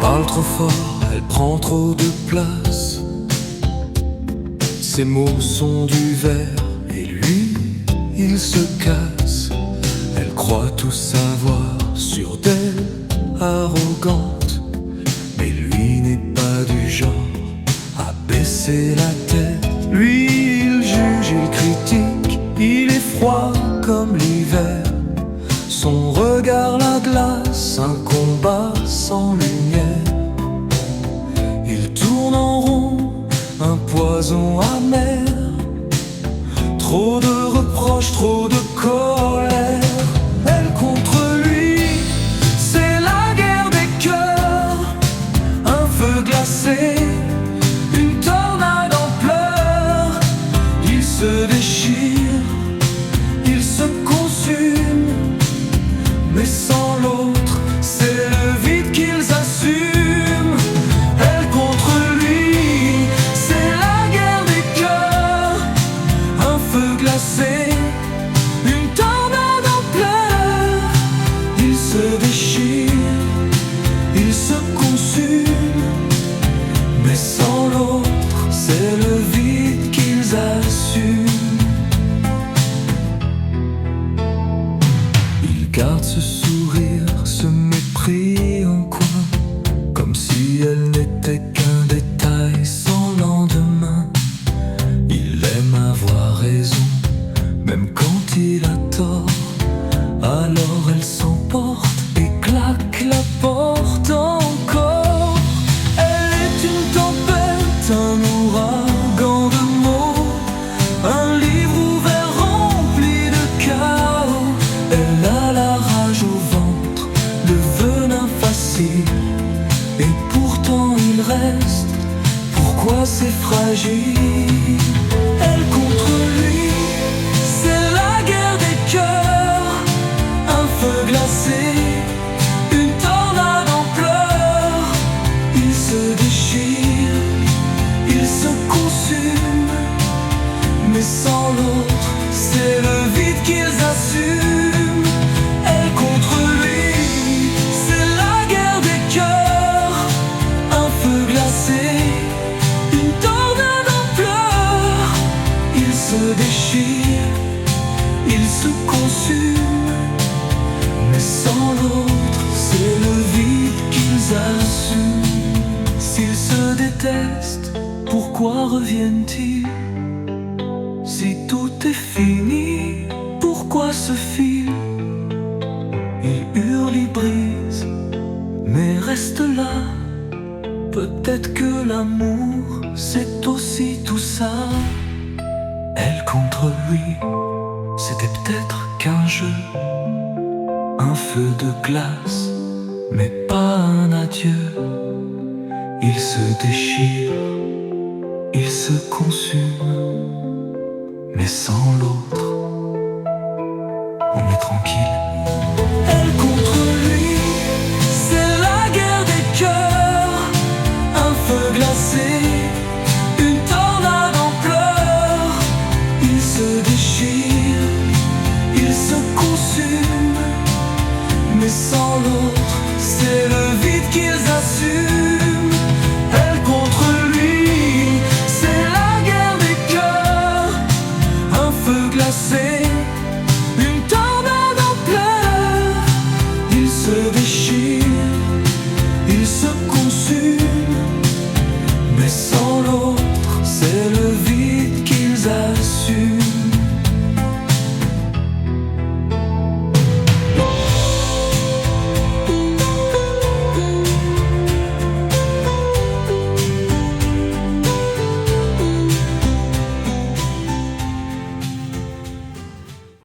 parle trop fort, elle prend trop de place. Ses mots sont du verre et lui, il se casse. Elle croit tout savoir sur d'elle, arrogante. Mais lui n'est pas du genre à baisser la tête. Lui, il juge, il critique, il est froid comme l'hiver. Son regard la glace, un combat sans lumière. Il tourne en rond, un poison amer. Trop de reproches, trop de colère. Elle contre lui, c'est la guerre des cœurs. Un feu glacé, une tornade en pleurs. Il se déchire, il se consume. Mais sans l'autre, c'est le vide qu'ils assument. Elle contre lui, c'est la guerre des cœurs. Un feu glacé, une tornade en pleurs. Il se déchire, il se consume. Mais sans l'autre, c'est le vide qu'ils assument. Il garde ce sourire, ce mépris en coin, comme si elle n'était qu'un détail sans lendemain. Il aime avoir raison, même quand il a tort. Alors elle s'emporte et claque la porte encore. Elle est une tempête, un ouragan de mots, un livre ouvert rempli de chaos. Elle a la rage au ventre, le venin facile, et pourtant il reste. Pourquoi c'est fragile? Elle contre lui, c'est la guerre des cœurs. Un feu glacé, une tornade en pleurs. Il se déchire, il se consume. Mais sans l'autre, c'est le vide qu'ils assument. Elle contre lui, c'est la guerre des cœurs. Un feu glacé, une tornade en pleurs. Il se déchire, il se consume. Mais sans l'autre, c'est le vide qu'ils assument. S'ils se détestent, pourquoi reviennent-ils? Si tout est fini, pourquoi ce fil? Il hurle, il brise, mais reste là. Peut-être que l'amour, c'est aussi tout ça. Elle contre lui, c'était peut-être qu'un jeu, un feu de glace, mais pas un adieu. Il se déchire, il se consume. Mais sans l'autre, on est tranquille. Elle contre lui, c'est la guerre des cœurs. Un feu glacé, une tornade en pleurs. Il se déchire, il se consume. Mais sans l'autre, c'est le vide qu'ils assument. Elle contre lui, c'est la guerre des cœurs. Un feu glacé, une tornade en pleurs. Il se déchire, il se consume.